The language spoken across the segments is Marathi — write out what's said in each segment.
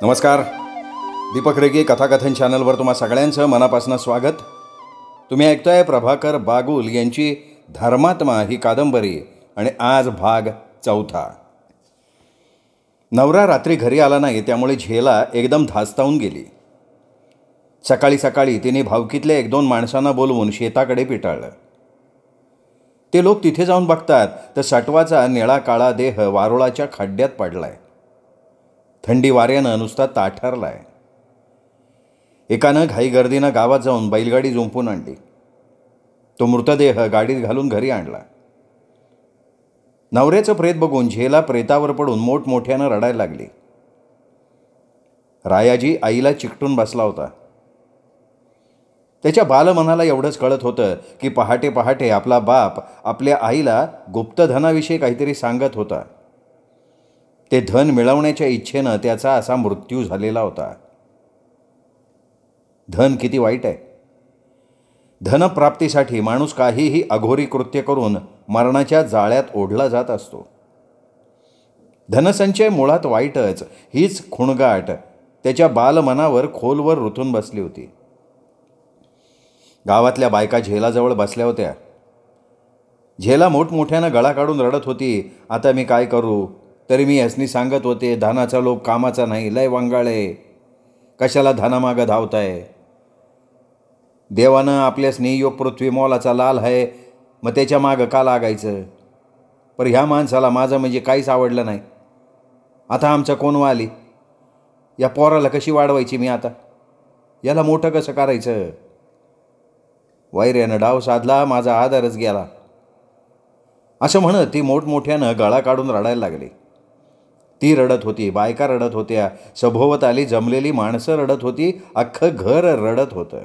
नमस्कार. दीपक रेगे कथाकथन चॅनलवर तुम्हा सगळ्यांचं मनापासून स्वागत. तुम्ही ऐकताय प्रभाकर बागुल यांची धर्मात्मा ही कादंबरी आणि आज भाग 4. नवरा रात्री घरी आला नाही, त्यामुळे झेला एकदम धास्तावून गेली. सकाळी सकाळी तिने भावकीतल्या 1-2 माणसांना बोलवून शेताकडे पिटाळलं. ते लोक तिथे जाऊन बघतात तर सटवाचा निळा काळा देह वारुळाच्या खड्ड्यात पडलाय. थंडी वाऱ्यानं नुसता ताठरलाय. एकानं घाईगर्दीनं गावात जाऊन बैलगाडी जुंपून आणली. तो मृतदेह गाडीत घालून घरी आणला. नवऱ्याचं प्रेत बघून झेला प्रेतावर पडून मोठमोठ्यानं रडायला लागली. रायाजी आईला चिकटून बसला होता. त्याच्या बालमनाला एवढंच कळत होतं की पहाटे पहाटे आपला बाप आपल्या आईला गुप्तधनाविषयी काहीतरी सांगत होता. ते धन मिळवण्याच्या इच्छेनं त्याचा असा मृत्यू झालेला होता. धन किती वाईट आहे. धनप्राप्तीसाठी माणूस काहीही अघोरी कृत्य करून मरणाच्या जाळ्यात ओढला जात असतो. धनसंचय मुळात वाईटच, हीच खुणगाट त्याच्या बालमनावर खोलवर रुतून बसली होती. गावातल्या बायका झेलाजवळ बसल्या होत्या. झेला मोठमोठ्यानं गळा काढून रडत होती. आता मी काय करू? तरी मी यासनी सांगत होते, धनाचा लोभ कामाचा नाही, लय वंगाळे, कशाला धनामागं धावताय? देवानं आपल्यासनी योग पृथ्वी मोलाचा लाल आहे, मग त्याच्या मागं का लागायचं? पर ह्या माणसाला माझं म्हणजे काहीच आवडलं नाही. आता आमचं कोण वाली? या पोराला कशी वाढवायची मी? आता याला मोठं कसं करायचं? वैर्यानं डाव साधला, माझा आधारच गेला. असं म्हणत ती मोठमोठ्यानं गळा काढून रडायला लागली. ती रडत होती, बायका रडत होत्या, सभोवताली जमलेली माणसं रडत होती, अख्खं घर रडत होतं.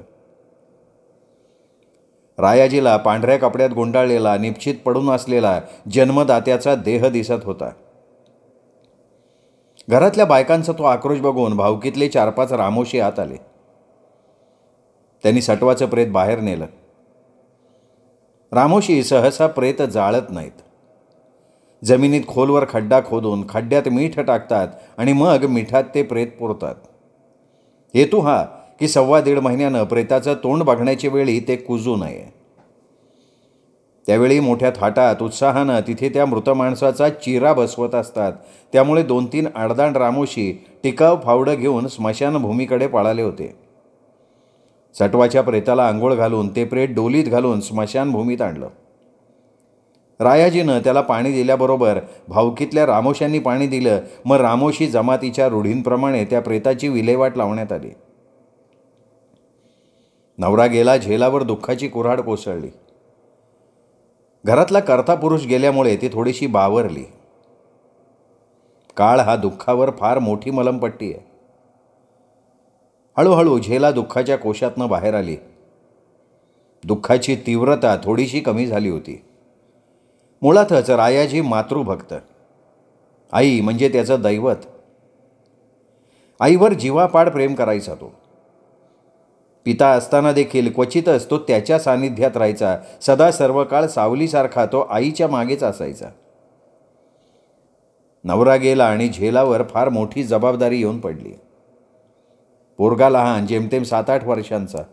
रायाजीला पांढऱ्या कपड्यात गुंडाळलेला, निपचित पडून असलेला जन्मदात्याचा देह दिसत होता. घरातल्या बायकांचा तो आक्रोश बघून भावकीतले 4-5 रामोशी आत आले. त्यांनी सटवाचं प्रेत बाहेर नेलं. रामोशी सहसा प्रेत जाळत नाहीत. जमिनीत खोलवर खड्डा खोदून खड्ड्यात मीठ टाकतात आणि मग मिठात ते प्रेत पुरतात. हेतू हा की 1.25 महिन्यानं प्रेताचं तोंड बघण्याच्या वेळी ते कुजू नये. त्यावेळी मोठ्या थाटात उत्साहानं तिथे त्या मृत माणसाचा चिरा बसवत असतात. त्यामुळे 2-3 आडदांड रामोशी टिकाव फावडं घेऊन स्मशानभूमीकडे पळाले होते. सटवाच्या प्रेताला आंघोळ घालून ते प्रेत डोलीत घालून स्मशानभूमीत आणलं. रायाजीनं त्याला पाणी दिल्याबरोबर भावकीतल्या रामोशांनी पाणी दिलं. मग रामोशी जमातीच्या रूढींप्रमाणे त्या प्रेताची विल्हेवाट लावण्यात आली. नवरा गेला, झेलावर दुःखाची कुऱ्हाड कोसळली. घरातला कर्ता पुरुष गेल्यामुळे ती थोडीशी बावरली. काळ हा दुःखावर फार मोठी मलमपट्टी आहे. हळूहळू झेला दुःखाच्या कोशातनं बाहेर आली. दुःखाची तीव्रता थोडीशी कमी झाली होती. मुळातच रायाजी मातृभक्त. आई म्हणजे त्याचं दैवत. आईवर जीवापाड प्रेम करायचा तो. पिता असताना देखील क्वचितच तो त्याच्या सानिध्यात राहायचा. सदा सर्व काळ सावलीसारखा तो आईच्या मागेच असायचा. नवरा गेला आणि झेलावर फार मोठी जबाबदारी येऊन पडली. पोरगा लहान, जेमतेम 7-8 वर्षांचा.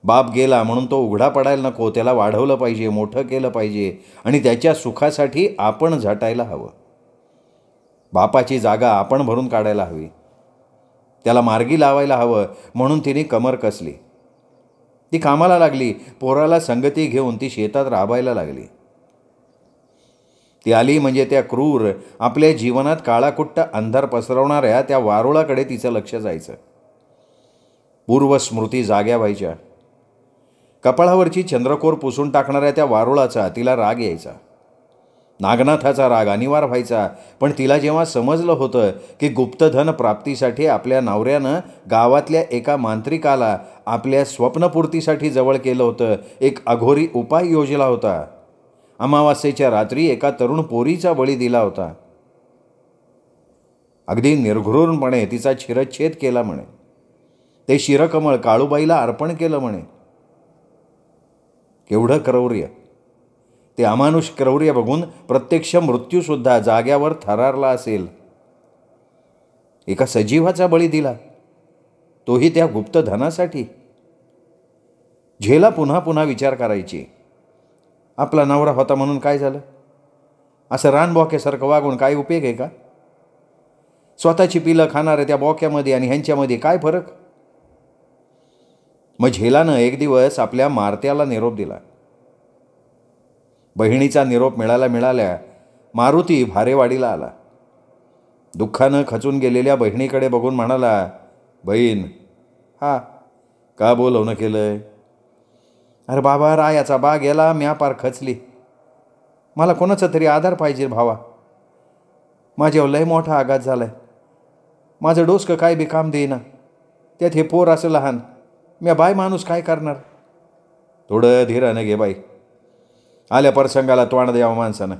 बाप गेला म्हणून तो उघडा पडायला नको. त्याला वाढवलं पाहिजे, मोठं केलं पाहिजे आणि त्याच्या सुखासाठी आपण झटायला हवं. बापाची जागा आपण भरून काढायला हवी. त्याला मार्गी लावायला हवं. म्हणून तिने कमर कसली. ती कामाला लागली. पोराला संगती घेऊन ती शेतात राबायला लागली. ती आली म्हणजे त्या क्रूर, आपल्या जीवनात काळाकुट्ट अंधार पसरवणाऱ्या त्या वारुळाकडे तिचं लक्ष जायचं. पूर्वस्मृती जाग्या व्हायच्या. कपाळावरची चंद्रकोर पुसून टाकणाऱ्या त्या वारुळाचा तिला राग यायचा. नागनाथाचा राग अनिवार्य व्हायचा. पण तिला जेव्हा समजलं होतं की गुप्तधन प्राप्तीसाठी आपल्या नवऱ्यानं गावातल्या एका मांत्रिकाला आपल्या स्वप्नपूर्तीसाठी जवळ केलं होतं, एक अघोरी उपाय योजला होता, अमावास्येच्या रात्री एका तरुण पोरीचा बळी दिला होता, अगदी निर्घृणपणे तिचा शिरच्छेद केला म्हणे, ते शिरकमळ काळूबाईला अर्पण केलं म्हणे. केवढं क्रौर्य! ते अमानुष क्रौर्य बघून प्रत्यक्ष मृत्यूसुद्धा जाग्यावर थरारला असेल. एका सजीवाचा बळी दिला, तोही त्या गुप्त धनासाठी. झेला पुन्हा पुन्हा विचार करायची, आपला नवरा होता म्हणून काय झालं? असं रानबोक्यासारखं वागून काय उपयोग आहे का? स्वतःची पिलं खाणाऱ्या त्या बोक्यामध्ये आणि ह्यांच्यामध्ये काय फरक? मग झेलानं एक दिवस आपल्या मारत्याला निरोप दिला. बहिणीचा निरोप मिळाल्या मारुती भारेवाडीला आला. दुःखानं खचून गेलेल्या बहिणीकडे बघून म्हणाला, बहीण, हा का बोलवणं केलंय? अरे बाबा, रायाचा बा गेला, म्या पार खचली. मला कोणाचा तरी आधार पाहिजे भावा. माझ्यावर लय मोठा आघात झालाय. माझं डोसकं काय बी काम देईना. त्यात हे पोर असं लहान. म्या बाय माणूस काय करणार? थोडं धीरानं घे बाई. आल्या प्रसंगाला तोंड द्यावं माणसानं.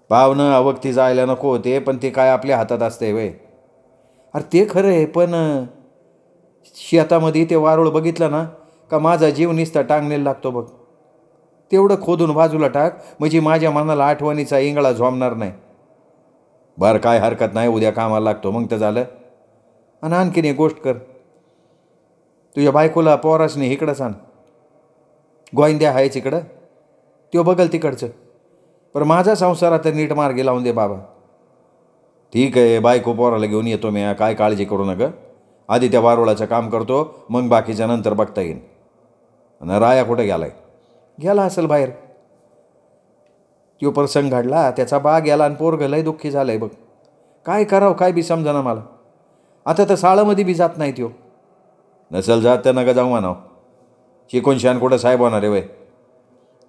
पावनं अवक्ती जायला नको होते, पण ते काय आपल्या हातात असते वे. अरे ते खरं आहे, पण शेतामध्ये ते वारुळ बघितलं ना का माझा जीव निसता टांगलेला लागतो बघ. तेवढं खोदून बाजूला टाक, म्हणजे माझ्या मनाला आठवणीचा इंगळा झोंबणार नाही. बरं, काय हरकत नाही, उद्या कामाला लागतो, मग तर झालं. आणि आणखीन एक गोष्ट कर, तुझ्या बायकोला पोरासने इकडंच आण. गोविंद्या आहेच इकडं, तो बघल तिकडचं. पण माझा संसार आता नीट मार्गी लावून दे बाबा. ठीक आहे, बायको पोराला घेऊन येतो मी, काय काळजी करू नका. आधी त्या वारुळाचं काम करतो, मग बाकीच्या नंतर बघता येईल. आणि राया कुठं गेलाय? गेला असेल बाहेर. तो प्रसंग घडला, त्याचा बा गेला आणि पोरगं लय दुःखी झालंय बघ. काय करावं काय बी समजा मला. आता तर साळामध्ये बी जात नाही त्यो. नसल जात तर नका जाऊ म्हणाव. शिकून शान कुठं साहेब होणार आहे वय.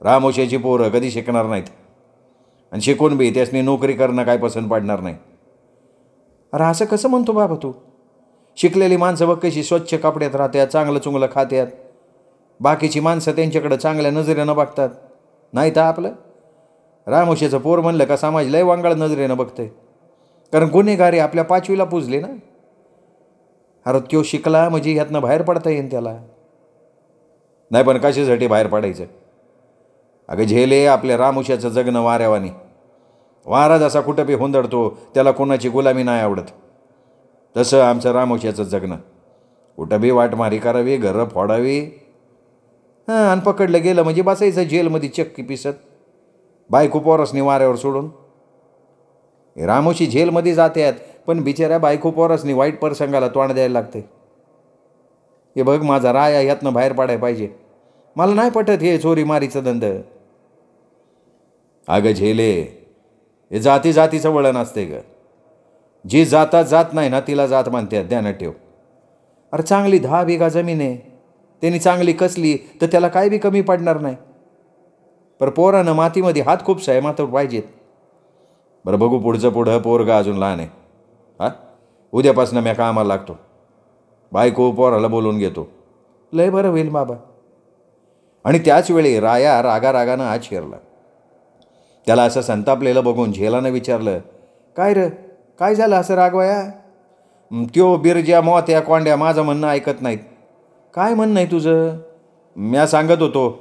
रामोशाची पोरं कधी शिकणार नाहीत, आणि शिकून बी त्यासनी नोकरी करणं काय पसंत पडणार नाही. अरे असं कसं म्हणतो बाबा तू? शिकलेली माणसं बघ कशी स्वच्छ कपड्यात राहतात, चांगलं चुंगलं खात्यात. बाकीची माणसं त्यांच्याकडं चांगल्या नजरेनं बघतात. नाही तर आपलं रामोशाचं पोर म्हणलं का समाज लय वांगाळ नजरेनं बघतंय. कारण गुन्हेगारी आपल्या 5वीला पुजले ना. अरे त्यो शिकला म्हणजे ह्यातनं बाहेर पडता येईल त्याला. नाही पण कशासाठी बाहेर पडायचं? अगं झेले, आपल्या रामोशाचं जगणं वाऱ्यावानी. वारा जसा कुठं बी हुंदडतो, त्याला कोणाची गुलामी नाही आवडत. तसं आमचं रामोशाचं जगणं. कुठं बी वाटमारी करावी, घरं फोडावी, आणि पकडलं गेलं म्हणजे बसायचं जेलमध्ये चक्की पिसत, बायको पोरसनी वाऱ्यावर सोडून. रामोशी जेलमध्ये जातात, पण बिचाऱ्या बायको पोरसनी वाईट प्रसंगाला तोंड द्यायला लागते. हे बघ, माझा राया ह्यातनं बाहेर पडायला पाहिजे. मला नाही पटत हे चोरी मारीचं धंद. अगं झेले, हे जाती जातीचं वळण असते ग. जी जातात जात नाही ना, तिला जात म्हणतात, ध्यानात ठेव. अरे चांगली 10 बिघा जमीन आहे, त्यांनी चांगली कसली तर त्याला काय बी कमी पडणार नाही. पर पोरानं मातीमध्ये हात खूप मात्र पाहिजेत. बरं बघू पुढचं पुढं, पोरगा अजून लहान आहे. उद्यापासून मी कामाला लागतो. बायको पोराला बोलवून घेतो. लय बरं होईल बाबा. आणि त्याच वेळी राया रागारागानं आत शिरला. त्याला असं संतापलेलं बघून झेलानं विचारलं, काय रे, काय झालं असं रागवाया? त्यो बिरज्या मोत्या कोंड्या माझं म्हणणं ऐकत नाहीत. काय म्हणणं आहे तुझं? म्या सांगत होतो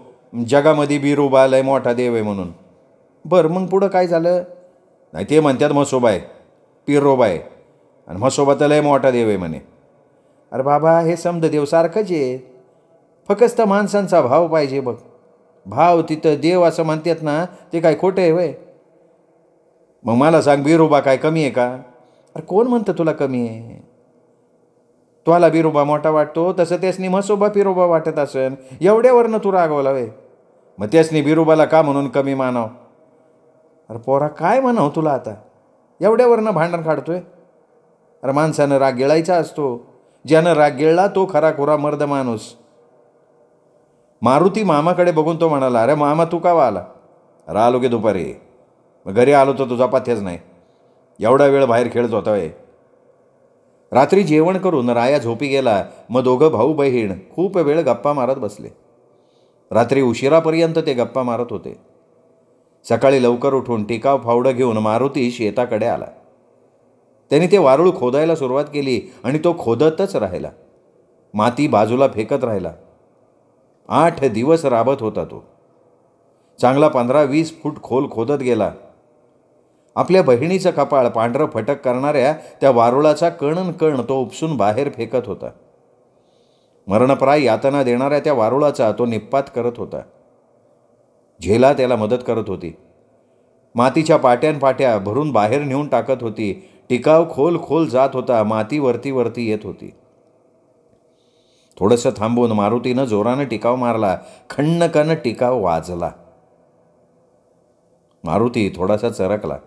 जगामध्ये बिरोबा लय मोठा देव आहे म्हणून. बरं, मग पुढं काय झालं? नाही, ते म्हणतात म्हसोबा आहे, पिरोबा आहे, आणि म्हसोबा तर लय मोठा देव आहे म्हणे. अरे बाबा, हे समद देव सारखंच आहे, फक्त माणसांचा भाव पाहिजे बघ. भाव तिथं देव असं म्हणतात ना, ते काय खोटं आहे वय? मग मला सांग, बिरोबा काय कमी आहे का? अरे कोण म्हणतं तुला कमी आहे? तुला बिरोबा मोठा वाटतो, तसं त्यासनी म्हसोबा पिरोबा वाटत असेल. एवढ्यावरनं तू रागवला वे. मग त्यासनी बिरोबाला का म्हणून कमी मानाव? अरे पोरा, काय म्हणावं तुला आता? एवढ्यावरनं भांडण काढतोय? अरे माणसानं राग गिळायचा असतो. ज्यानं राग गिळला तो खरा खुरा मर्द माणूस. मारुती मामाकडे बघून तो म्हणाला, अरे मामा तू का आला? अरे आलो की दुपारी. मग घरी आलो तर तुझा पथ्याच नाही. एवढा वेळ बाहेर खेळत होता वे. रात्री जेवण करून राया झोपी गेला. मग दोघं भाऊ बहीण खूप वेळ गप्पा मारत बसले. रात्री उशिरापर्यंत ते गप्पा मारत होते. सकाळी लवकर उठून टिकाव फावडं घेऊन मारुती शेताकडे आला. त्याने ते वारूळ खोदायला सुरुवात केली आणि तो खोदतच राहिला. माती बाजूला फेकत राहिला. 8 दिवस राबत होता तो. चांगला 15-20 फूट खोल खोदत गेला. आपल्या बहिणीचं कपाळ पांढरं फटक करणाऱ्या त्या वारुळाचा कण कण तो उपसून बाहेर फेकत होता. मरणप्राय यातना देणाऱ्या त्या वारुळाचा तो निप्पात करत होता. झेला त्याला मदत करत होती. मातीच्या पाट्या भरून बाहेर नेऊन टाकत होती. टिकाव खोल खोल जात होता. माती वरती वरती येत होती. थोडंसं थांबून मारुतीनं जोरानं टिकाव मारला. खण्णकन टिकाव वाजला. मारुती थोडासा चरकला.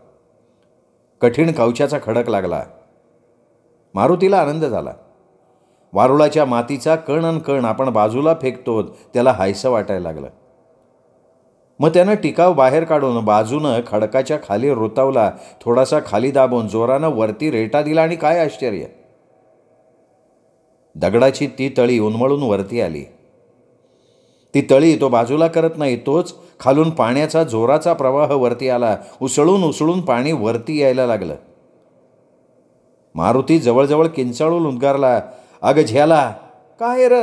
कठीण कवचाचा खडक लागला. मारुतीला आनंद झाला. वारुळाच्या मातीचा कण कण आपण बाजूला फेकतो त्याला हायसं वाटायला लागलं. मग त्यानं टिकाव बाहेर काढून बाजूनं खडकाच्या खाली रोतावला. थोडासा खाली दाबून जोरानं वरती रेटा दिला आणि काय आश्चर्य, दगडाची ती तळी उन्मळून वरती आली. ती तळी तो बाजूला करत नाही, तोच खालून पाण्याचा जोराचा प्रवाह वरती आला. उसळून उसळून पाणी वरती यायला लागलं. मारुती जवळजवळ किंचाळून उद्गारला, अगं झेला, काय र?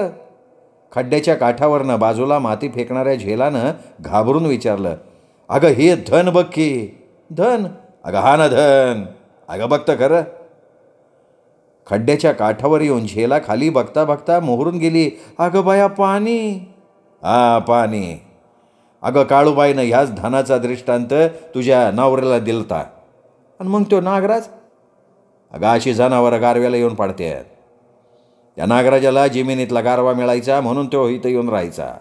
खड्ड्याच्या काठावरनं बाजूला माती फेकणाऱ्या झेलानं घाबरून विचारलं, अगं हे धन बघ की. धन? अगं हा ना धन. अगं बघतं खरं. खड्ड्याच्या काठावर येऊन झेला खाली बघता बघता मोहरून गेली. अगं बाया, पाणी. हा, पाणी. अगं काळूबाईनं ह्याच धनाचा दृष्टांत तुझ्या नवऱ्याला दिलता. आणि मग तो नागराज? अगं अशी जनावरं गारव्याला येऊन पाडतात. त्या नागराजाला जमिनीतला गारवा मिळायचा म्हणून तो इथं येऊन राहायचा.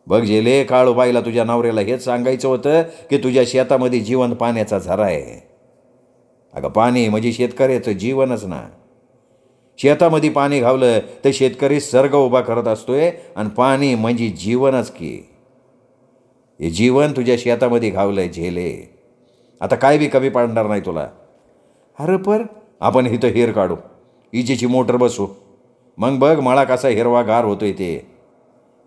बघ झेले, काळूबाईला तुझ्या नवऱ्याला हेच सांगायचं होतं की तुझ्या शेतामध्ये जिवंत पाण्याचा झरा आहे. अगं पाणी म्हणजे शेतकऱ्याचं जीवनच ना. शेतामध्ये पाणी घावलं तर शेतकरी सर्ग उभा करत असतोय आणि पाणी म्हणजे जीवनच की. हे जीवन तुझ्या शेतामध्ये घावलंय झेले. आता काय बी कमी पडणार नाही तुला. अरे पर आपण इथं हिर काढू, इजेची मोटर बसू, मग बघ मळा कसा हिरवागार होतोय ते.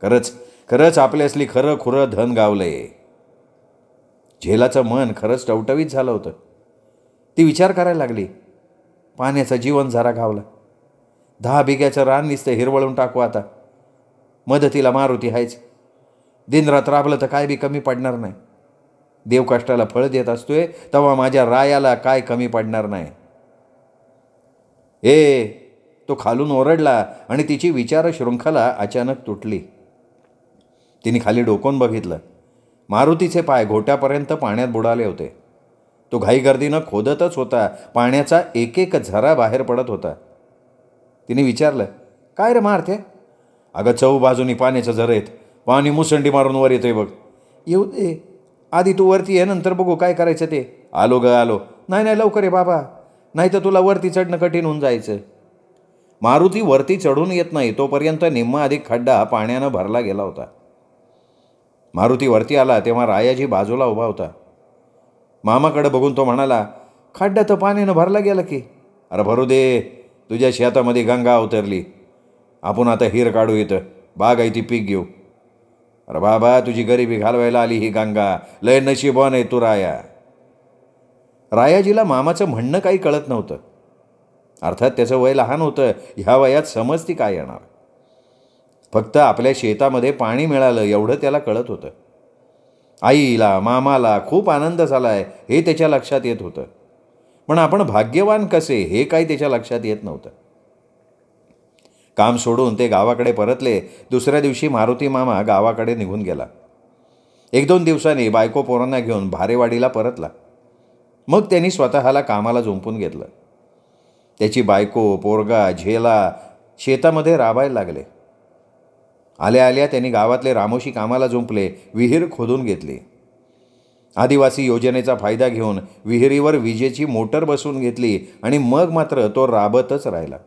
खरंच खरंच आपल्यासली खरं खुरं धन गावलंय. झेलाचं मन खरंच टवटवीत झालं होतं. ती विचार करायला लागली, पाण्याचा जीवन झरा घावला. 10 बिघ्याचं रान नुसतं हिरवळून टाकू आता. मदतीला मारुती आहेच. दिनरात राबलं तर काय बी कमी पडणार नाही. देव कष्टाला फळ देत असतोय तेव्हा माझ्या रायाला काय कमी पडणार नाही. तो खालून ओरडला आणि तिची विचार शृंखला अचानक तुटली. तिने खाली डोकून बघितलं. मारुतीचे पाय घोट्यापर्यंत पाण्यात बुडाले होते. तो घाईगर्दीनं खोदतच होता. पाण्याचा एक एक झरा बाहेर पडत होता. तिने विचारलं, काय रे मारते? अगं चौ बाजूनी पाण्याचं झरे आहेत. पाणी मुसंडी मारून वर येतोय बघ. येऊ दे, आधी तू वरती ये, नंतर बघू काय करायचं ते. आलो ग आलो. नाही नाही लवकर ये बाबा, नाही तर तुला वरती चढणं कठीण होऊन जायचं. मारुती वरती चढून येत नाही तोपर्यंत निम्मा अधिक खड्डा पाण्यानं भरला गेला होता. मारुती वरती आला तेव्हा रायाजी बाजूला उभा होता. मामाकडे बघून तो म्हणाला, खड्डा तर पाण्यानं भरला गेला की. अरे भरू दे, तुझ्या शेतामध्ये गंगा अवतरली. आपण आता हिर काढू, इथं बागायती पीक घेऊ. अरे बाबा, तुझी गरिबी घालवायला आली ही गंगा. लय नशीबवान आहे तू राया. रायाजीला मामाचं म्हणणं काही कळत नव्हतं. अर्थात त्याचं वय लहान होतं. ह्या वयात समजती काय येणार. फक्त आपल्या शेतामध्ये पाणी मिळालं एवढं त्याला कळत होतं. आईला मामाला खूप आनंद झालाय हे त्याच्या लक्षात येत होतं. पण आपण भाग्यवान कसे हे काही त्याच्या लक्षात येत नव्हतं. काम सोडून ते गावाकडे परतले. दुसऱ्या दिवशी मारुती मामा गावाकडे निघून गेला. 1-2 दिवसांनी बायको पोरांना घेऊन भारेवाडीला परतला. मग त्यांनी स्वतःला कामाला जुंपून घेतलं. त्याची बायको पोरगा झेला शेतामध्ये राबायला लागले. आल्या आल्या त्यांनी गावातले रामोशी कामाला जुंपले. विहीर खोदून घेतली. आदिवासी योजनेचा फायदा घेऊन विहिरीवर विजेची मोटर बसवून घेतली आणि मग मात्र तो राबतच राहिला.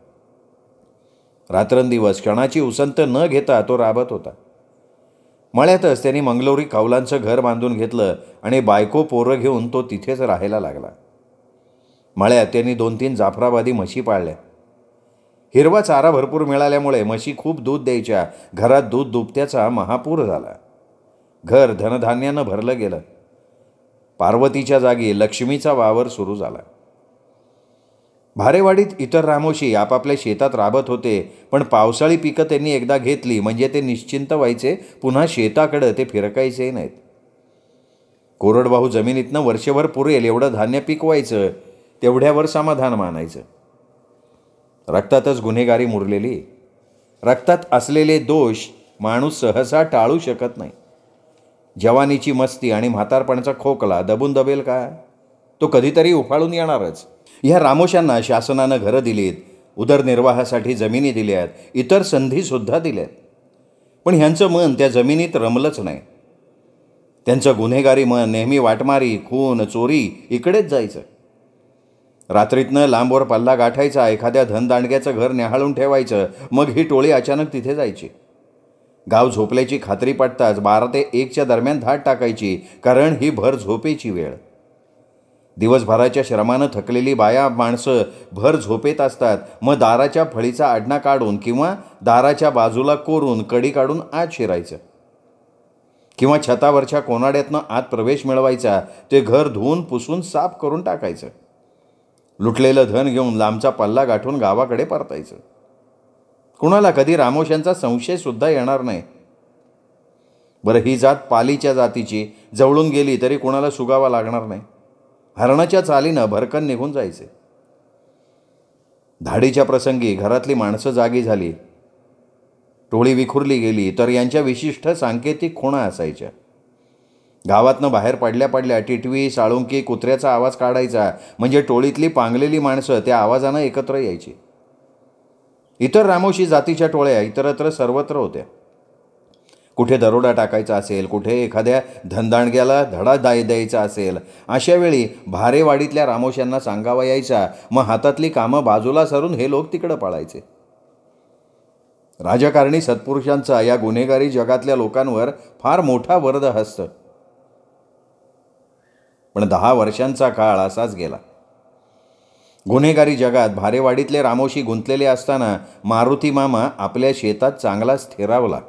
रात्रंदिवस क्षणाची उसंत न घेता तो राबत होता. मळ्यातच त्यांनी मंगलोरी कौलांचं घर बांधून घेतलं आणि बायको पोरं घेऊन तो तिथेच राहायला लागला. मळ्यात त्यांनी 2-3 जाफराबादी म्हशी पाळल्या. हिरवा चारा भरपूर मिळाल्यामुळे म्हशी खूप दूध द्यायच्या. घरात दूध दुभत्याचा महापूर झाला. घर धनधान्यानं भरलं गेलं. पार्वतीच्या जागी लक्ष्मीचा वावर सुरू झाला. भारेवाडीत इतर रामोशी आपापल्या शेतात राबत होते. पण पावसाळी पिकं त्यांनी एकदा घेतली म्हणजे ते निश्चिंत व्हायचे. पुन्हा शेताकडं ते फिरकायचे नाहीत. कोरडवाहू जमिनीतनं वर्षभर पुरेल एवढं धान्य पिकवायचं, तेवढ्यावर समाधान मानायचं. रक्तातच गुन्हेगारी मुरलेली. रक्तात असलेले दोष माणूस सहसा टाळू शकत नाही. जवानीची मस्ती आणि म्हातारपणाचा खोकला दबून दबेल का? तो कधीतरी उफाळून येणारच. ह्या रामोशांना शासनानं घरं दिलीत, उदरनिर्वाहासाठी जमिनी दिल्यात, इतर संधीसुद्धा दिल्यात. पण ह्यांचं मन त्या जमिनीत रमलंच नाही. त्यांचं गुन्हेगारी मन नेहमी वाटमारी, खून, चोरी इकडेच जायचं. रात्रीतनं लांबवर पल्ला गाठायचा, एखाद्या धनदांडग्याचं घर न्याहाळून ठेवायचं, मग ही टोळी अचानक तिथे जायची. गाव झोपल्याची खात्री पटताच 12 ते 1च्या दरम्यान धाड टाकायची, कारण ही भर झोपेची वेळ. दिवसभराच्या श्रमानं थकलेली बाया माणसं भर झोपेत असतात. मग दाराच्या फळीचा आडणा काढून किंवा दाराच्या बाजूला कोरून कडी काढून आत शिरायचं, किंवा छतावरच्या कोनाड्यातनं आत प्रवेश मिळवायचा. ते घर धुवून पुसून साफ करून टाकायचं. लुटलेलं धन घेऊन लांबचा पल्ला गाठून गावाकडे परतायचं. कुणाला कधी रामोशांचा संशयसुद्धा येणार नाही. बरं, ही जात पालीच्या जातीची, जवळून गेली तरी कुणाला सुगावा लागणार नाही. हरणाच्या चालीनं भरकन निघून जायचे. धाडीच्या प्रसंगी घरातली माणसं जागी झाली, टोळी विखुरली गेली तर यांच्या विशिष्ट सांकेतिक खुणा असायच्या. गावातनं बाहेर पडल्या पडल्या टिटवी, साळुंकी, कुत्र्याचा आवाज काढायचा, म्हणजे टोळीतली पांगलेली माणसं त्या आवाजानं एकत्र यायची. इतर रामोशी जातीच्या टोळ्या इतरत्र सर्वत्र होत्या. कुठे दरोडा टाकायचा असेल, कुठे एखाद्या धनदांडग्याला धडा द्यायचा असेल, अशा वेळी भारेवाडीतल्या रामोशांना सांगावा यायचा. मग हातातली कामं बाजूला सरून हे लोक तिकडं पळायचे. राजकारणी सत्पुरुषांचा या गुन्हेगारी जगातल्या लोकांवर फार मोठा वरदहस्त. पण 10 वर्षांचा काळ असाच गेला. गुन्हेगारी जगात भारेवाडीतले रामोशी गुंतलेले असताना मारुती मामा आपल्या शेतात चांगला स्थिरावला.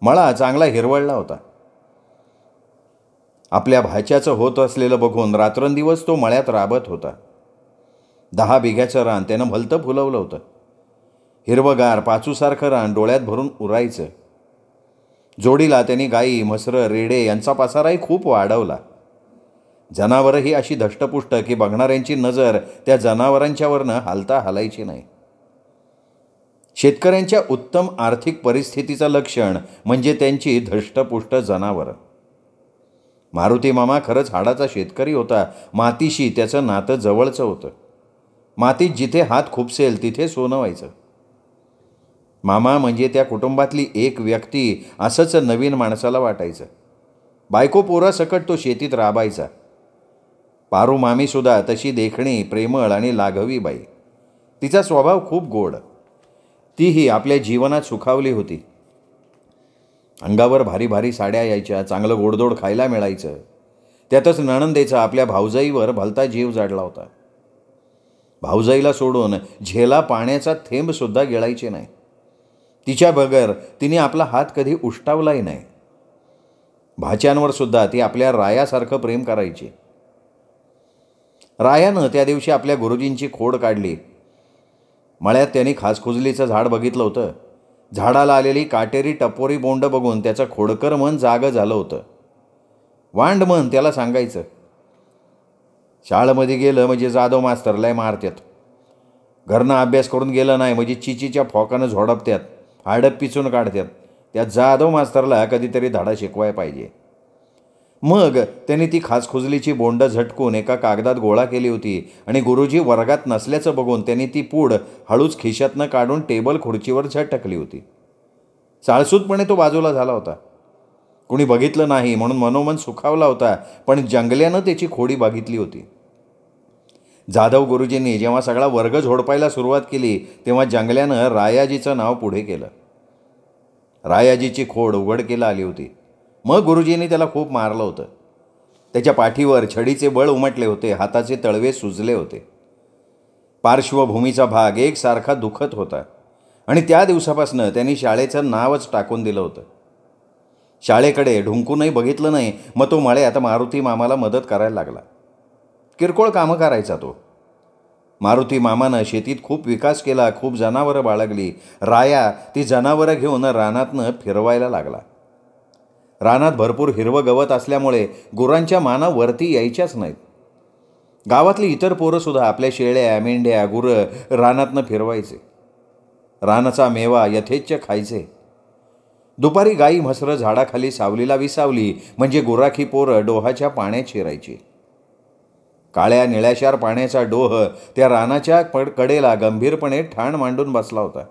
मळा चांगला हिरवळला होता. आपल्या भाच्याचं होत असलेलं बघून रात्रंदिवस तो मळ्यात राबत होता. 10 बिघ्याचं रान त्यानं भलतं फुलवलं होतं. हिरवगार पाचूसारखं रान डोळ्यात भरून उरायचं. जोडीला त्यांनी गाई, म्हसरं, रेडे यांचा पसाराही खूप वाढवला. जनावरंही अशी धष्टपुष्ट की बघणाऱ्यांची नजर त्या जनावरांच्यावरनं हालता हालायची नाही. शेतकऱ्यांच्या उत्तम आर्थिक परिस्थितीचं लक्षण म्हणजे त्यांची धष्टपुष्ट जनावरं. मारुती मामा खरंच हाडाचा शेतकरी होता. मातीशी त्याचं नातं जवळचं होतं. मातीत जिथे हात खुपसेल तिथे सोनं व्हायचं. मामा म्हणजे त्या कुटुंबातली एक व्यक्ती असंच नवीन माणसाला वाटायचं. बायको पोरासकट तो शेतीत राबायचा. पारू मामीसुद्धा तशी देखणी, प्रेमळ आणि लाघवी बाई. तिचा स्वभाव खूप गोड. तीही आपल्या जीवनात सुखावली होती. अंगावर भारी भारी साड्या यायच्या, चांगलं गोडधोड खायला मिळायचं. त्यातच नणंदेचा आपल्या भाऊजाईवर भलता जीव जाडला होता. भाऊजाईला सोडून झेला पाण्याचा थेंबसुद्धा गिळायचे नाही. तिच्या बगर तिने आपला हात कधी उष्टावलाही नाही. भाच्यांवर सुद्धा ती आपल्या रायासारखं प्रेम करायची. रायानं त्या दिवशी आपल्या गुरुजींची खोड काढली. मळ्यात त्यांनी खासखुजलीचं झाड बघितलं होतं. झाडाला आलेली काटेरी टपोरी बोंड बघून त्याचं खोडकर मन जागं झालं होतं. वांड मन त्याला सांगायचं, शाळेमध्ये गेलं म्हणजे जाधव मास्तरलाय मारत्यात. घरनं अभ्यास करून गेलं नाही म्हणजे चिचीच्या फोकानं झोडपत्यात, हाडं पिचून काढत्यात. त्या जाधव मास्तरला कधीतरी धडा शिकवाय पाहिजे. मग त्यांनी ती खासखुजलीची बोंड झटकून एका कागदात गोळा केली होती आणि गुरुजी वर्गात नसल्याचं बघून त्यांनी ती पूड हळूच खिशातनं काढून टेबल खुर्चीवर झटकली होती. साळसूदपणे तो बाजूला झाला होता. कुणी बघितलं नाही म्हणून मनोमन सुखावला होता. पण जंगल्यानं त्याची खोडी बघितली होती. जाधव गुरुजींनी जेव्हा सगळा वर्ग झोडपायला सुरुवात केली तेव्हा जंगल्यानं रायाजीचं नाव पुढे केलं. रायाजीची खोड उघडकीला आली होती. मग गुरुजींनी त्याला खूप मारलं होतं. त्याच्या पाठीवर छडीचे बळ उमटले होते. हाताचे तळवे सुजले होते. पार्श्वभूमीचा भाग एकसारखा दुखत होता. आणि त्या दिवसापासून त्यांनी शाळेचं नावच टाकून दिलं होतं. शाळेकडे ढुंकूनही बघितलं नाही. मग तो मळ्यात मारुती मामाला मदत करायला लागला. किरकोळ कामं करायचा तो. मारुती मामानं शेतीत खूप विकास केला. खूप जनावरं बाळगली. राया ती जनावरं घेऊन रानातनं फिरवायला लागला. रानात भरपूर हिरवं गवत असल्यामुळे गुरांच्या माना वरती यायच्याच नाहीत. गावातली इतर पोरंसुद्धा आपल्या शेळ्या, मेंढ्या, गुरं रानातनं फिरवायचे. रानाचा मेवा यथेच्छ खायचे. दुपारी गाई म्हसरं झाडाखाली सावलीला विसावली म्हणजे गुराखी पोरं डोहाच्या पाण्यात शिरायची. काळ्या निळ्याशार पाण्याचा डोह त्या रानाच्या कडेला गंभीरपणे ठाण मांडून बसला होता.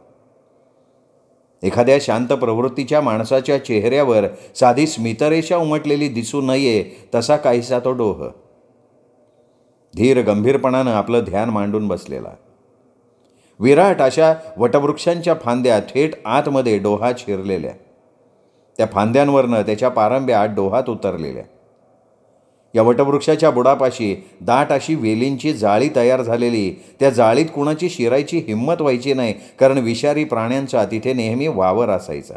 एखाद्या शांत प्रवृत्तीच्या माणसाच्या चेहऱ्यावर साधी स्मितरेषा उमटलेली दिसू नये तसा काहीसा तो डोह. धीर गंभीरपणानं आपलं ध्यान मांडून बसलेला. विराट अशा वटवृक्षांच्या फांद्या थेट आतमध्ये डोहात शिरलेल्या. त्या फांद्यांवरनं त्याच्या पारंब्या डोहात उतरलेल्या. या वटवृक्षाच्या बुडापाशी दाट अशी वेलींची जाळी तयार झालेली. त्या जाळीत कुणाची शिरायची हिंमत व्हायची नाही, कारण विषारी प्राण्यांचा तिथे नेहमी वावर असायचा.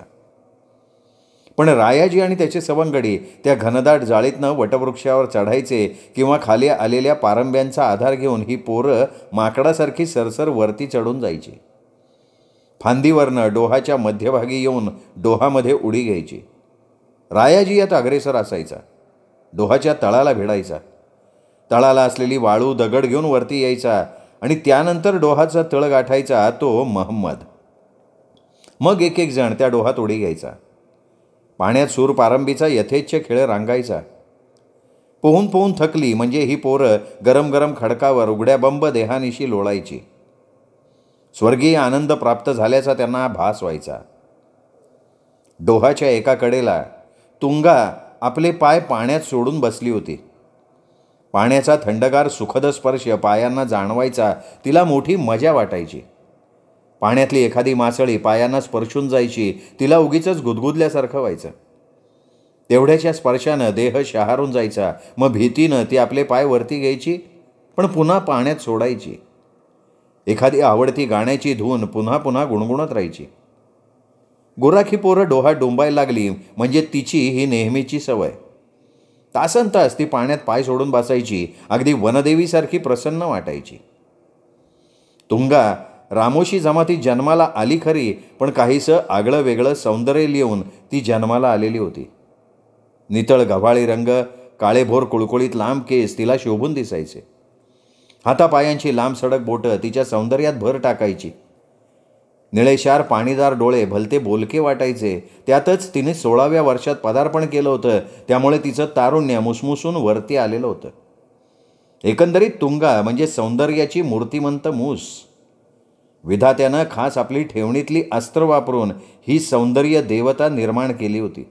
पण रायाजी आणि त्याचे सवंगडी त्या घनदाट जाळीतनं वटवृक्षावर चढायचे किंवा खाली आलेल्या पारंब्यांचा आधार घेऊन ही पोरं माकडासारखी सरसर वरती चढून जायची. फांदीवरनं डोहाच्या मध्यभागी येऊन डोहामध्ये उडी घ्यायची. रायाजी यात अग्रेसर असायचा. डोहाच्या तळाला भिडायचा. तळाला असलेली वाळू दगड घेऊन वरती यायचा आणि त्यानंतर डोहाचा तळ गाठायचा तो महम्मद. मग एक एक जण त्या डोहात उडी घ्यायचा. पाण्यात सूर पारंबीचा यथेच्छ खेळ रांगायचा. पोहून पोहून थकली म्हणजे ही पोरं गरम गरम खडकावर उघड्या बंब देहानिशी लोळायची. स्वर्गीय आनंद प्राप्त झाल्याचा त्यांना भास व्हायचा. डोहाच्या एका कडेला तुंगा आपले पाय पाण्यात सोडून बसली होती. पाण्याचा थंडगार सुखद स्पर्श पायांना जाणवायचा. तिला मोठी मजा वाटायची. पाण्यातली एखादी मासळी पायांना स्पर्शून जायची. तिला उगीचच गुदगुदल्यासारखं व्हायचं. तेवढ्याच्या स्पर्शानं देह शहारून जायचा. मग भीतीनं ती आपले पाय वरती घ्यायची, पण पुन्हा पाण्यात सोडायची. एखादी आवडती गाण्याची धून पुन्हा पुन्हा गुणगुणत राहायची. गुराखी पोरं डोहात डोंबायला लागली म्हणजे तिची ही नेहमीची सवय. तासनतास ती पाण्यात पाय सोडून बसायची. अगदी वनदेवीसारखी प्रसन्न वाटायची. तुंगा रामोशी जमातीत जन्माला आली खरी, पण काहीसं आगळं वेगळं सौंदर्य लिहून ती जन्माला आलेली होती. नितळ गव्हाळी रंग, काळेभोर कुळकुळीत लांब केस तिला शोभून दिसायचे. हातापायांची लांब सडक बोटं तिच्या सौंदर्यात भर टाकायची. निळेशार पाणीदार डोळे भलते बोलके वाटायचे. त्यातच तिने 16व्या वर्षात पदार्पण केलं होतं, त्यामुळे तिचं तारुण्य मुसमुसून वरती आलेलं होतं. एकंदरीत तुंगा म्हणजे सौंदर्याची मूर्तिमंत मूस. विधात्यानं खास आपली ठेवणीतली अस्त्र वापरून ही सौंदर्य देवता निर्माण केली होती.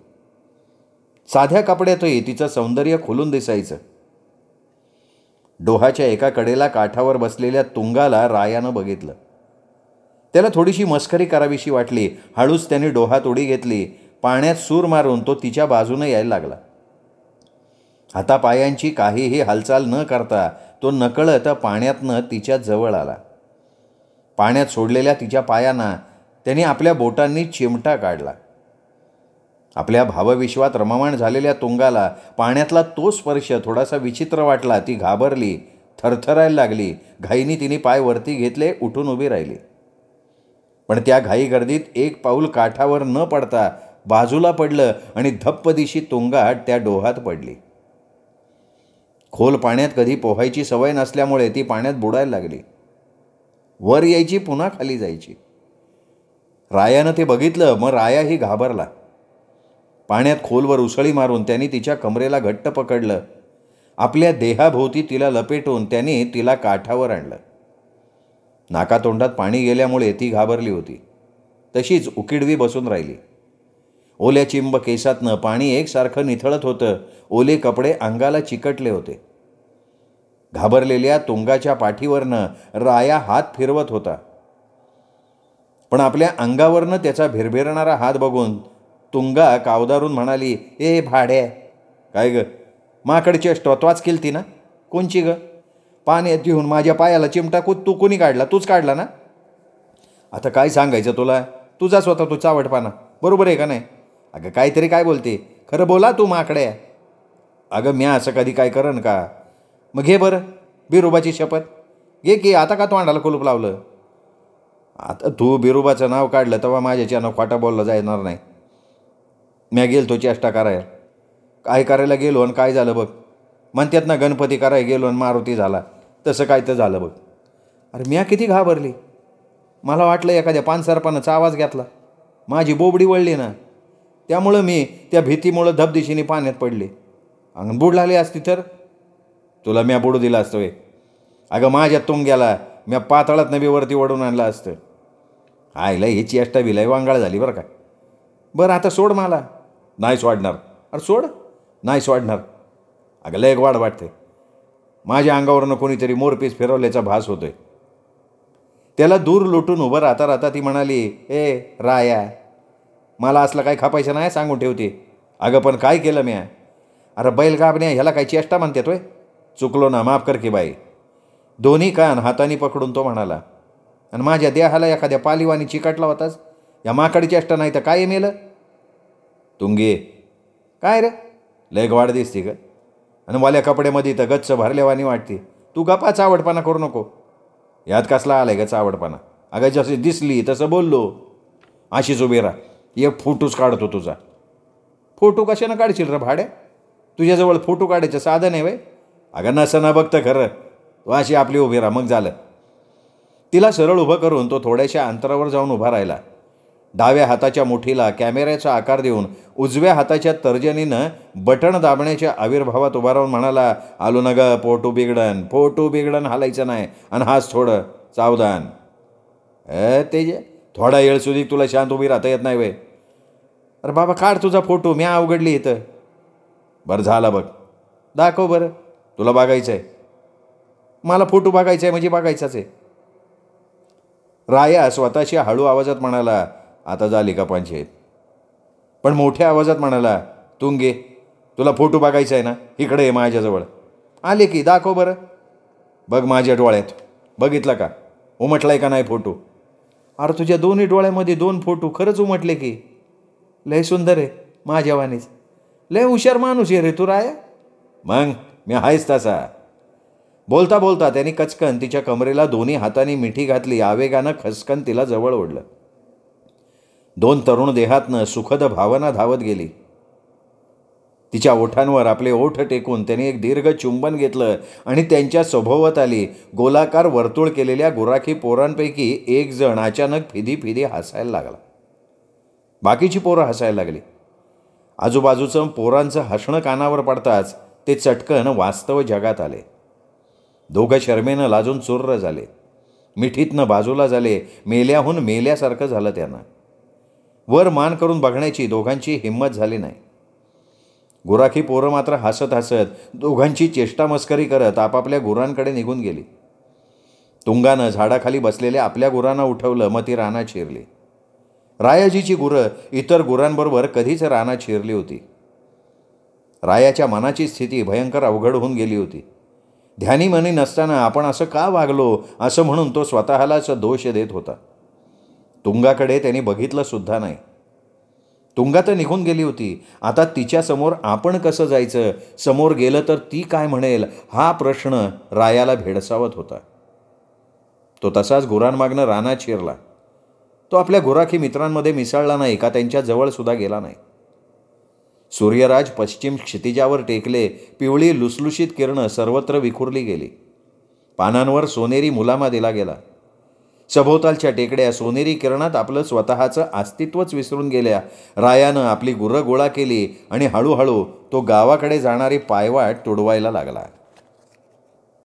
साध्या कपड्यातही तिचं सौंदर्य खुलून दिसायचं. डोहाच्या एका कडेला काठावर बसलेल्या तुंगाला रायानं बघितलं. त्याला थोडीशी मस्करी करावीशी वाटली. हळूच त्याने डोहात उडी घेतली. पाण्यात सूर मारून तो तिच्या बाजूनं यायला लागला. हातापायांची काहीही हालचाल न करता तो नकळत पाण्यातनं तिच्या जवळ आला. पाण्यात सोडलेल्या तिच्या पायांना त्याने आपल्या बोटांनी चिमटा काढला. आपल्या भावविश्वात रममाण झालेल्या तुंगाला पाण्यातला तो स्पर्श थोडासा विचित्र वाटला. ती घाबरली, थरथरायला लागली. घाईने तिने पाय वरती घेतले, उठून उभी राहिली. पण त्या घाई गर्दीत एक पाऊल काठावर न पडता बाजूला पडलं आणि धप्प दिशी तुंगा त्या डोहात पडली. खोल पाण्यात कधी पोहायची सवय नसल्यामुळे ती पाण्यात बुडायला लागली. वर यायची, पुन्हा खाली जायची. रायानं ते बघितलं. मग रायाही घाबरला. पाण्यात खोलवर उसळी मारून त्यांनी तिच्या कमरेला घट्ट पकडलं. आपल्या देहाभोवती तिला लपेटून त्यांनी तिला काठावर आणलं. नाकातोंडात पाणी गेल्यामुळे ती घाबरली होती. तशीच उकिडवी बसून राहिली. ओल्या चिंब केसातनं पाणी एकसारखं निथळत होतं. ओले कपडे अंगाला चिकटले होते. घाबरलेल्या तुंगाच्या पाठीवरनं राया हात फिरवत होता. पण आपल्या अंगावरनं त्याचा भिरभिरणारा हात बघून तुंगा कावदारून म्हणाली, ए भाड्या. काय ग, माकडची अष्टवाच केलती ना? कोणची ग? पाण्यात घेऊन माझ्या पायाला चिमटा तू कोणी काढला? तूच काढला ना? आता काय सांगायचं तुला? तुझा स्वतः तू चावटपाना. बरोबर आहे का नाही? अगं काहीतरी काय बोलते? खरं बोला तू माकड्या. अगं म्या असं कधी काय करन का? मग घे बरं बिरोबाची शपथ घे की. आता का तोंडाला कुलूप लावलं? आता तू बिरोबाचं नाव काढलं तेव्हा माझ्याच्यानं खोटा बोललं जाणार नाही. म्या गेल तो चेष्टा करायला. काय करायला गेलो आणि काय झालं बघ. म्हणतात ना गणपती करायला गेलो आणि मारुती झाला, तसं काय तर झालं बघ. अरे म्या किती घाबरली. मला वाटलं एखाद्या पानसरपानाचा आवाज घेतला. माझी बोबडी वळली ना, त्यामुळं मी त्या भीतीमुळं धबदिशीने पाण्यात पडले. अंगण बुडलाली असती तर तुला म्या बुडू दिला असतं वे. अगं माझ्या तुंग्याला म्या पातळात नबी वरती ओढून आणलं असतं. आईला ही चेष्टा विलाय वांगाळ झाली बरं का. बरं आता सोड मला. नाही सोडणार. अरे सोड. नाही सोडणार. अगं लय वाढ वाटते. माझ्या अंगावरनं कोणीतरी मोरपीस फिरवल्याचा भास होतोय. त्याला दूर लुटून उभं राहता राहता ती म्हणाली, ए राया, मला असलं काही खापायचं नाही सांगून ठेवते. अगं पण काय केलं म्या. अरे बैल गाबण्या ह्याला काही चेष्टा म्हणतात होय. चुकलो ना, माफ कर की बाई. दोन्ही कान हाताने पकडून तो म्हणाला, आणि माझ्या देहाला एखाद्या पालिवानी चिकटला होतास. या माकडी चेष्टा नाही तर काय मेलं. तुंगे काय रे, लय वाढ दिसती का. आणि वाल्या कपड्यामध्ये तर गच्च भरल्यावानी वाटते. तू गप्पा चावडपणा करू नको. यात कसला आलाय का चावडपणा. अगं जशी दिसली तसं बोललो. अशीच उभी राहा. एक फोटोच काढतो तुझा. फोटो कशानं काढशील रे भाड्या. तुझ्याजवळ फोटो काढायचं साधन आहे वय. अगं नसं ना बघतं खरं. तू अशी आपली उभी राहा, मग झालं. तिला सरळ उभं करून तो थोड्याशा अंतरावर जाऊन उभा राहिला. डाव्या हाताच्या मुठीला कॅमेऱ्याचा आकार देऊन उजव्या हाताच्या तर्जनीनं बटण दाबण्याच्या आविर्भावात उभा राहून म्हणाला, आलो ना ग फोटो बिघडन. फोटो बिघडन हालायचं नाही. आणि हाच थोडं सावधान. तेजे थोडा वेळ सुधी तुला शांत उभी राहता येत नाही वे. अरे बाबा काढ तुझा फोटो, म्या अवघडली इथं. बरं झाला बघ. दाखव बरं. तुला बघायचं आहे. मला फोटो बघायचा आहे म्हणजे बघायचाच आहे. राया स्वतःशी हळू आवाजात म्हणाला, आता झाली का पंचायत. पण मोठ्या आवाजात म्हणाला, तुंगे तुला फोटो बघायचा आहे ना, इकडे ये माझ्याजवळ. आले की दाखव बरं. बघ माझ्या डोळ्यात. बघितला का उमटलाय का नाही फोटो. अरे तुझ्या दोन्ही डोळ्यामध्ये दोन फोटो खरंच उमटले की. लय सुंदर आहे माझ्यावानीच. लय हुशार माणूस आहे रे तू राया. मग मी आहेच तसा. बोलता बोलता त्यांनी कचकन तिच्या कमरेला दोन्ही हातांनी मिठी घातली. आवेगानं खसकन तिला जवळ ओढलं. दोन तरुण देहातनं सुखद भावना धावत गेली. तिच्या ओठांवर आपले ओठ टेकून त्याने एक दीर्घ चुंबन घेतलं आणि त्यांच्या सभोवत आली गोलाकार वर्तुळ केलेल्या गुराखी पोरांपैकी एक जण अचानक फिदी फिदी हसायला लागला. बाकीची पोरं हसायला लागली. आजूबाजूचं पोरांचं हसणं कानावर पडताच ते चटकन वास्तव जगात आले. दोघं शर्मेनं लाजून चुर्र झाले. मिठीतनं बाजूला झाले. मेल्याहून मेल्यासारखं झालं त्यांना. वर मान करून बघण्याची दोघांची हिंमत झाली नाही. गुराखी पोरं मात्र हसत हसत दोघांची चेष्टा मस्करी करत आपापल्या गुरांकडे निघून गेली. तुंगानं झाडाखाली बसलेल्या आपल्या गुरांना उठवलं. मग ती रानात शिरली. रायाजीची गुरं इतर गुरांबरोबर कधीच रानात शिरली होती. रायाच्या मनाची स्थिती भयंकर अवघड होऊन गेली होती. ध्यानीमनी नसताना आपण असं का वागलो असं म्हणून तो स्वतःलाच दोष देत होता. तुंगाकडे त्यांनी बघितलं सुद्धा नाही. तुंगा तर निघून गेली होती. आता तिच्यासमोर आपण कसं जायचं. समोर गेलं तर ती काय म्हणेल हा प्रश्न रायाला भेडसावत होता. तो तसाच गुरांमागनं रानात शिरला. तो आपल्या गुराखी मित्रांमध्ये मिसळला नाही का त्यांच्या जवळ सुद्धा गेला नाही. सूर्यराज पश्चिम क्षितिजावर टेकले. पिवळी लुसलुशीत किरणं सर्वत्र विखुरली गेली. पानांवर सोनेरी मुलामा दिला गेला. सभोवतालच्या टेकड्या सोनेरी किरणात आपलं स्वतःचं अस्तित्वच विसरून गेल्या. रायानं आपली गुरं गोळा केली आणि हळूहळू तो गावाकडे जाणारी पायवाट तुडवायला लागला.